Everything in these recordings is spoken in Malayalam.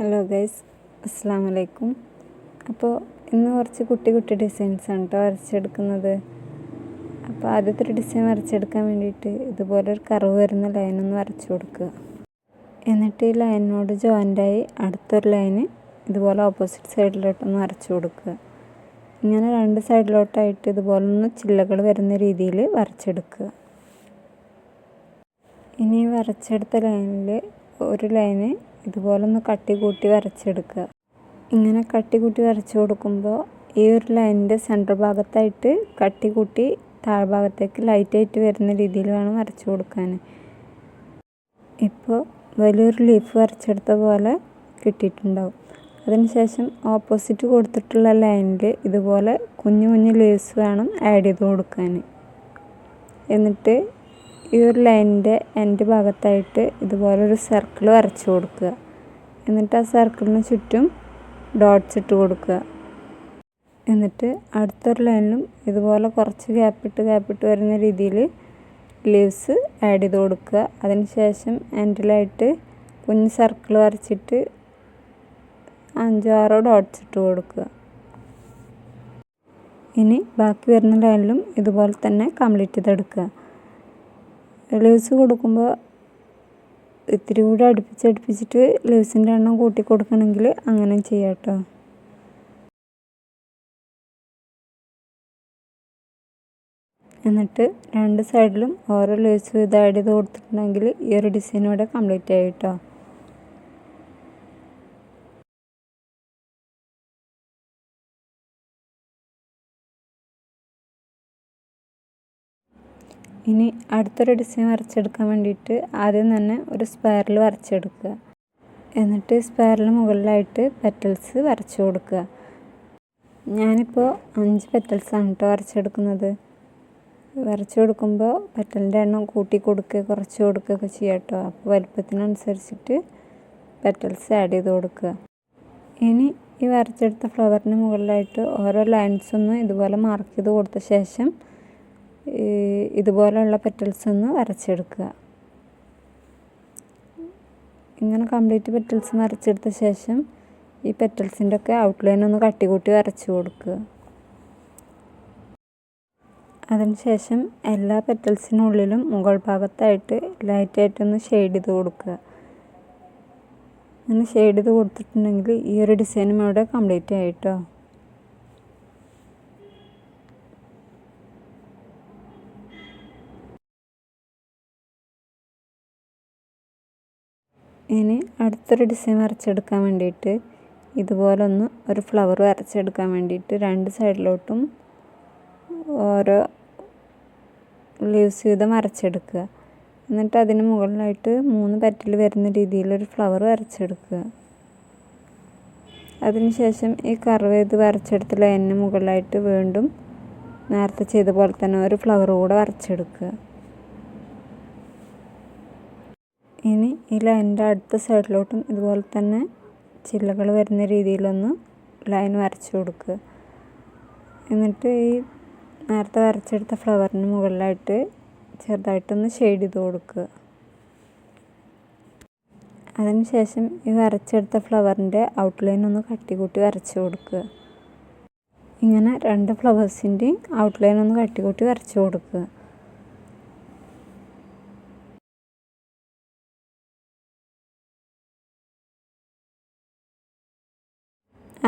ഹലോ ഗൈസ്, അസ്സാം വലൈക്കും. അപ്പോൾ ഇന്ന് കുറച്ച് കുട്ടി ഡിസൈൻസാണ് കേട്ടോ വരച്ചെടുക്കുന്നത്. അപ്പോൾ ആദ്യത്തെ ഒരു ഡിസൈൻ വരച്ചെടുക്കാൻ വേണ്ടിയിട്ട് ഇതുപോലെ ഒരു കർവ് വരുന്ന ലൈനൊന്ന് വരച്ചു കൊടുക്കുക. എന്നിട്ട് ഈ ലൈനിനോട് ജോയിൻ്റായി അടുത്തൊരു ലൈന് ഇതുപോലെ ഓപ്പോസിറ്റ് സൈഡിലോട്ടൊന്ന് വരച്ചു കൊടുക്കുക. ഇങ്ങനെ രണ്ട് സൈഡിലോട്ടായിട്ട് ഇതുപോലെ ഒന്ന് ചില്ലകൾ വരുന്ന രീതിയിൽ വരച്ചെടുക്കുക. ഇനി വരച്ചെടുത്ത ലൈനിൽ ഒരു ലൈന് ഇതുപോലെ ഒന്ന് കട്ടി കൂട്ടി വരച്ചെടുക്കുക. ഇങ്ങനെ കട്ടി കൂട്ടി വരച്ചു കൊടുക്കുമ്പോൾ ഈ ഒരു ലൈനിൻ്റെ സെൻറ്റർ ഭാഗത്തായിട്ട് കട്ടി കൂട്ടി താഴ്ഭാഗത്തേക്ക് ലൈറ്റായിട്ട് വരുന്ന രീതിയിൽ വേണം വരച്ചു കൊടുക്കാൻ. ഇപ്പോൾ വലിയൊരു ലീഫ് വരച്ചെടുത്ത പോലെ കിട്ടിയിട്ടുണ്ടാവും. അതിനുശേഷം ഓപ്പോസിറ്റ് കൊടുത്തിട്ടുള്ള ലൈനിൽ ഇതുപോലെ കുഞ്ഞു ലീവ്സ് വേണം ആഡ് ചെയ്ത് കൊടുക്കാൻ. എന്നിട്ട് ഈ ഒരു ലൈനിൻ്റെ എൻഡ് ഭാഗത്തായിട്ട് ഇതുപോലൊരു സർക്കിൾ വരച്ചു കൊടുക്കുക. എന്നിട്ട് ആ സർക്കിളിന് ചുറ്റും ഡോട്ട്സ് ഇട്ട് കൊടുക്കുക. എന്നിട്ട് അടുത്തൊരു ലൈനിലും ഇതുപോലെ കുറച്ച് ഗ്യാപ്പിട്ട് വരുന്ന രീതിയിൽ ലീവ്സ് ആഡ് ചെയ്ത് കൊടുക്കുക. അതിനുശേഷം എൻഡിലായിട്ട് കുഞ്ഞ് സർക്കിൾ വരച്ചിട്ട് 5-6 ഡോട്ട്സ് ഇട്ട് കൊടുക്കുക. ഇനി ബാക്കി വരുന്ന ലൈനിലും ഇതുപോലെ തന്നെ കംപ്ലീറ്റ് ചെയ്തെടുക്കുക. ലീവ്സ് കൊടുക്കുമ്പോൾ ഇത്തിരി കൂടി അടുപ്പിച്ചിട്ട് ലീവ്സിൻ്റെ എണ്ണം കൂട്ടി കൊടുക്കണമെങ്കിൽ അങ്ങനെ ചെയ്യാം കേട്ടോ. എന്നിട്ട് രണ്ട് സൈഡിലും ഓരോ ലീവ്സ് ഇത് ആഡ് ചെയ്ത് കൊടുത്തിട്ടുണ്ടെങ്കിൽ ഈ ഒരു ഡിസൈൻ ഇവിടെ കംപ്ലീറ്റ് ആയി കേട്ടോ. ഇനി അടുത്തൊരു ഡിസൈൻ വരച്ചെടുക്കാൻ വേണ്ടിയിട്ട് ആദ്യം തന്നെ ഒരു സ്പൈറൽ വരച്ചെടുക്കുക. എന്നിട്ട് സ്പൈറലിന് മുകളിലായിട്ട് പെറ്റൽസ് വരച്ചു കൊടുക്കുക. ഞാനിപ്പോൾ 5 പെറ്റൽസാണ് കേട്ടോ വരച്ചെടുക്കുന്നത്. വരച്ചു കൊടുക്കുമ്പോൾ പെറ്റലിൻ്റെ എണ്ണം കൂട്ടി കൊടുക്കുക കുറച്ച് കൊടുക്കുകയൊക്കെ ചെയ്യാം കേട്ടോ. അപ്പോൾ വലുപ്പത്തിനനുസരിച്ചിട്ട് പെറ്റൽസ് ആഡ് ചെയ്ത് കൊടുക്കുക. ഇനി ഈ വരച്ചെടുത്ത ഫ്ലവറിന് മുകളിലായിട്ട് ഓരോ ലൈൻസൊന്ന് ഇതുപോലെ മാർക്ക് ചെയ്ത് കൊടുത്ത ശേഷം ഇതുപോലെയുള്ള പെറ്റൽസ് ഒന്ന് വരച്ചെടുക്കുക. ഇങ്ങനെ കംപ്ലീറ്റ് പെറ്റൽസ് വരച്ചെടുത്ത ശേഷം ഈ പെറ്റൽസിൻ്റെ ഒക്കെ ഔട്ട്ലൈൻ ഒന്ന് കട്ടികൂട്ടി വരച്ചു കൊടുക്കുക. അതിനുശേഷം എല്ലാ പെറ്റൽസിനുള്ളിലും മുകൾ ഭാഗത്തായിട്ട് ലൈറ്റായിട്ടൊന്ന് ഷെയ്ഡ് ചെയ്ത് കൊടുക്കുക. അങ്ങനെ ഷെയ്ഡ് ചെയ്ത് കൊടുത്തിട്ടുണ്ടെങ്കിൽ ഈ ഒരു ഡിസൈനും ഇവിടെ കംപ്ലീറ്റ് ആയിട്ടോ. ഇനി അടുത്തൊരു ഡിസൈൻ വരച്ചെടുക്കാൻ വേണ്ടിയിട്ട് ഇതുപോലൊന്ന് ഒരു ഫ്ലവർ വരച്ചെടുക്കാൻ വേണ്ടിയിട്ട് രണ്ട് സൈഡിലോട്ടും ഓരോ ലീവ്സ് വീതം വരച്ചെടുക്കുക. എന്നിട്ട് അതിന് മുകളിലായിട്ട് 3 പെറ്റൽ വരുന്ന രീതിയിലൊരു ഫ്ലവർ വരച്ചെടുക്കുക. അതിനുശേഷം ഈ കർവ് ചെയ്ത് വരച്ചെടുത്ത ലൈനിന് മുകളിലായിട്ട് വീണ്ടും നേരത്തെ ചെയ്ത പോലെ തന്നെ ഒരു ഫ്ലവർ കൂടെ വരച്ചെടുക്കുക. ഇനി ഈ ലൈനിൻ്റെ അടുത്ത സൈഡിലോട്ടും ഇതുപോലെ തന്നെ ചില്ലകൾ വരുന്ന രീതിയിലൊന്ന് ലൈൻ വരച്ചു കൊടുക്കുക. എന്നിട്ട് ഈ നേരത്തെ വരച്ചെടുത്ത ഫ്ലവറിന് മുകളിലായിട്ട് ചെറുതായിട്ടൊന്ന് ഷെയ്ഡ് ചെയ്ത് കൊടുക്കുക. അതിനുശേഷം ഈ വരച്ചെടുത്ത ഫ്ലവറിൻ്റെ ഔട്ട്ലൈൻ ഒന്ന് കട്ടികൂട്ടി വരച്ചു കൊടുക്കുക. ഇങ്ങനെ രണ്ട് ഫ്ലവേഴ്സിൻ്റെയും ഔട്ട്ലൈൻ ഒന്ന് കട്ടികൂട്ടി വരച്ചു കൊടുക്കുക.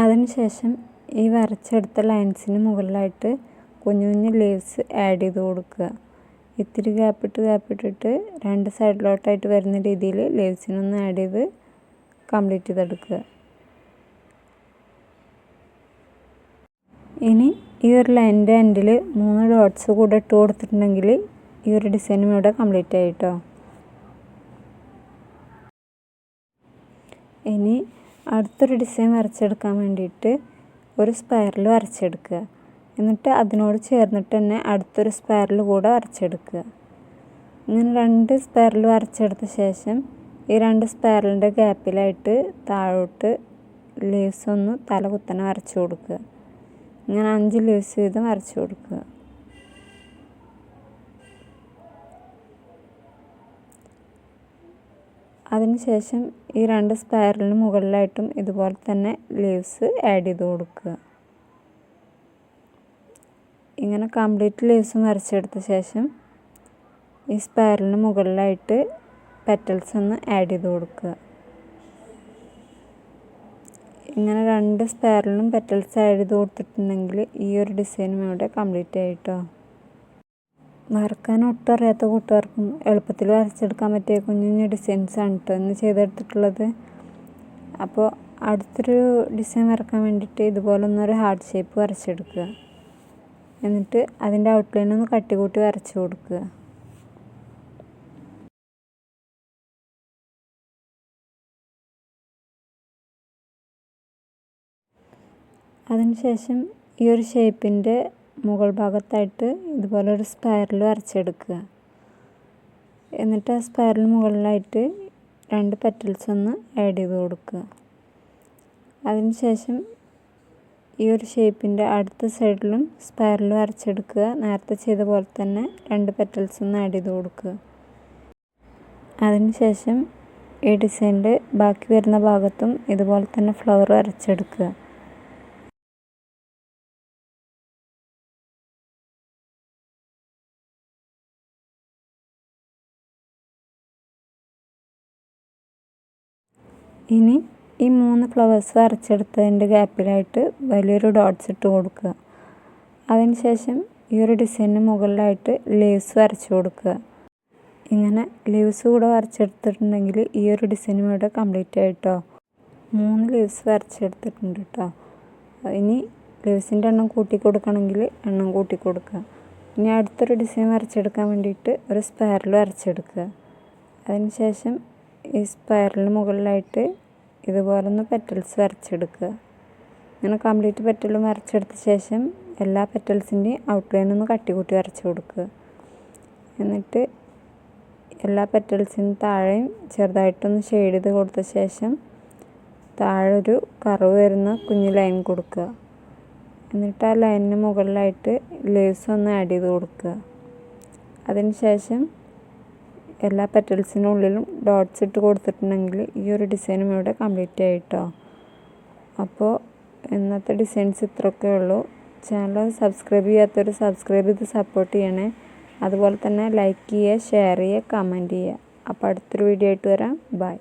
അതിനുശേഷം ഈ വരച്ചെടുത്ത ലൈൻസിന് മുകളിലായിട്ട് കുഞ്ഞു ലീവ്സ് ആഡ് ചെയ്ത് കൊടുക്കുക. ഇത്തിരി ഗ്യാപ്പിട്ടിട്ട് രണ്ട് സൈഡിലോട്ടായിട്ട് വരുന്ന രീതിയിൽ ലീവ്സിനൊന്ന് ആഡ് ചെയ്ത് കംപ്ലീറ്റ് ചെയ്തെടുക്കുക. ഇനി ഈ ഒരു ലൈനിൻ്റെ എൻഡിൽ 3 ഡോട്ട്സ് കൂടെ ഇട്ട് കൊടുത്തിട്ടുണ്ടെങ്കിൽ ഈ ഒരു ഡിസൈനും ഇവിടെ കംപ്ലീറ്റ് ആയിട്ടോ. ഇനി അടുത്തൊരു ഡിസൈൻ വരച്ചെടുക്കാൻ വേണ്ടിയിട്ട് ഒരു സ്പൈറൽ വരച്ചെടുക്കുക. എന്നിട്ട് അതിനോട് ചേർന്നിട്ട് തന്നെ അടുത്തൊരു സ്പൈറൽ കൂടെ വരച്ചെടുക്കുക. ഇങ്ങനെ 2 സ്പൈറൽ വരച്ചെടുത്ത ശേഷം ഈ 2 സ്പൈറലിൻ്റെ ഗ്യാപ്പിലായിട്ട് താഴോട്ട് ലീവ്സ് ഒന്ന് തല കുത്തനെ വരച്ചു കൊടുക്കുക. ഇങ്ങനെ 5 ലീവ്സ് വീതം വരച്ചു കൊടുക്കുക. അതിനുശേഷം ഈ 2 സ്പൈറലിന് മുകളിലായിട്ടും ഇതുപോലെ തന്നെ ലീവ്സ് ആഡ് ചെയ്ത് കൊടുക്കുക. ഇങ്ങനെ കംപ്ലീറ്റ് ലീവ്സും വരച്ചെടുത്ത ശേഷം ഈ സ്പൈറലിന് മുകളിലായിട്ട് പെറ്റൽസ് ഒന്ന് ആഡ് ചെയ്ത് കൊടുക്കുക. ഇങ്ങനെ 2 സ്പൈറലിനും പെറ്റൽസ് ആഡ് ചെയ്ത് കൊടുത്തിട്ടുണ്ടെങ്കിൽ ഈ ഒരു ഡിസൈനും ഇവിടെ കംപ്ലീറ്റ് ആയിട്ടോ. വരക്കാൻ ഒട്ടും അറിയാത്ത കൂട്ടുകാർക്കും എളുപ്പത്തിൽ വരച്ചെടുക്കാൻ പറ്റിയ കുഞ്ഞു കുഞ്ഞു ഡിസൈൻസാണ് കേട്ടോ ഇന്ന് ചെയ്തെടുത്തിട്ടുള്ളത്. അപ്പോൾ അടുത്തൊരു ഡിസൈൻ വരക്കാൻ വേണ്ടിയിട്ട് ഇതുപോലെ ഒന്നൊരു ഹാർട്ട് ഷേപ്പ് വരച്ചെടുക്കുക. എന്നിട്ട് അതിൻ്റെ ഔട്ട്ലൈൻ ഒന്ന് കട്ടി കൂട്ടി വരച്ചു കൊടുക്കുക. അതിനുശേഷം ഈ ഒരു ഷേപ്പിൻ്റെ മുകൾ ഭാഗത്തായിട്ട് ഇതുപോലെ ഒരു സ്പൈറൽ വരച്ചെടുക്കുക. എന്നിട്ട് ആ സ്പൈറലിന് മുകളിലായിട്ട് 2 പെറ്റൽസ് ഒന്ന് ആഡ് ചെയ്ത് കൊടുക്കുക. അതിനുശേഷം ഈ ഒരു ഷേപ്പിൻ്റെ അടുത്ത സൈഡിലും സ്പൈറൽ വരച്ചെടുക്കുക. നേരത്തെ ചെയ്ത പോലെ തന്നെ 2 പെറ്റൽസ് ഒന്ന് ആഡ് ചെയ്ത് കൊടുക്കുക. അതിനുശേഷം ഈ ഡിസൈനിൻ്റെ ബാക്കി വരുന്ന ഭാഗത്തും ഇതുപോലെ തന്നെ ഫ്ലവർ വരച്ചെടുക്കുക. ഇനി ഈ 3 ഫ്ലവേഴ്സ് വരച്ചെടുത്തതിൻ്റെ ഗ്യാപ്പിലായിട്ട് വലിയൊരു ഡോട്ട്സ് ഇട്ട് കൊടുക്കുക. അതിനുശേഷം ഈ ഒരു ഡിസൈനിന് മുകളിലായിട്ട് ലീവ്സ് വരച്ചു കൊടുക്കുക. ഇങ്ങനെ ലീവ്സ് കൂടെ വരച്ചെടുത്തിട്ടുണ്ടെങ്കിൽ ഈ ഒരു ഡിസൈനും ഇവിടെ കംപ്ലീറ്റ് ആയിട്ടോ. 3 ലീവ്സ് വരച്ചെടുത്തിട്ടുണ്ട് കേട്ടോ. ഇനി ലീവ്സിൻ്റെ എണ്ണം കൂട്ടി കൊടുക്കണമെങ്കിൽ എണ്ണം കൂട്ടി കൊടുക്കുക. ഇനി അടുത്തൊരു ഡിസൈൻ വരച്ചെടുക്കാൻ വേണ്ടിയിട്ട് ഒരു സ്പൈറൽ വരച്ചെടുക്കുക. അതിനുശേഷം ഈ സ്പൈറലിന് മുകളിലായിട്ട് ഇതുപോലൊന്ന് പെറ്റൽസ് വരച്ചെടുക്കുക. അങ്ങനെ കംപ്ലീറ്റ് പെറ്റലും വരച്ചെടുത്ത ശേഷം എല്ലാ പെറ്റൽസിൻ്റെയും ഔട്ട്ലൈൻ ഒന്ന് കട്ടി കൂട്ടി വരച്ച് കൊടുക്കുക. എന്നിട്ട് എല്ലാ പെറ്റൽസിനും താഴെയും ചെറുതായിട്ടൊന്ന് ഷെയ്ഡ് ചെയ്ത് കൊടുത്ത ശേഷം താഴെ ഒരു കർവ് വരുന്ന കുഞ്ഞു ലൈൻ കൊടുക്കുക. എന്നിട്ട് ആ ലൈനിന് മുകളിലായിട്ട് ലീവ്സ് ഒന്ന് ആഡ് ചെയ്ത് കൊടുക്കുക. അതിനുശേഷം എല്ലാ പെറ്റൽസിനുള്ളിലും ഡോട്ട്സ് ഇട്ട് കൊടുത്തിട്ടുണ്ടെങ്കിൽ ഈ ഒരു ഡിസൈനും ഇവിടെ കംപ്ലീറ്റ് ആയിട്ടോ. അപ്പോൾ ഇന്നത്തെ ഡിസൈൻസ് ഇത്രയൊക്കെ ഉള്ളൂ. ചാനൽ സബ്സ്ക്രൈബ് ചെയ്യാത്തവർ സബ്സ്ക്രൈബ് ചെയ്ത് സപ്പോർട്ട് ചെയ്യണേ. അതുപോലെ തന്നെ ലൈക്ക് ചെയ്യുക, ഷെയർ ചെയ്യുക, കമൻറ്റ് ചെയ്യുക. അപ്പോൾ അടുത്തൊരു വീഡിയോ ആയിട്ട് വരാം. ബൈ.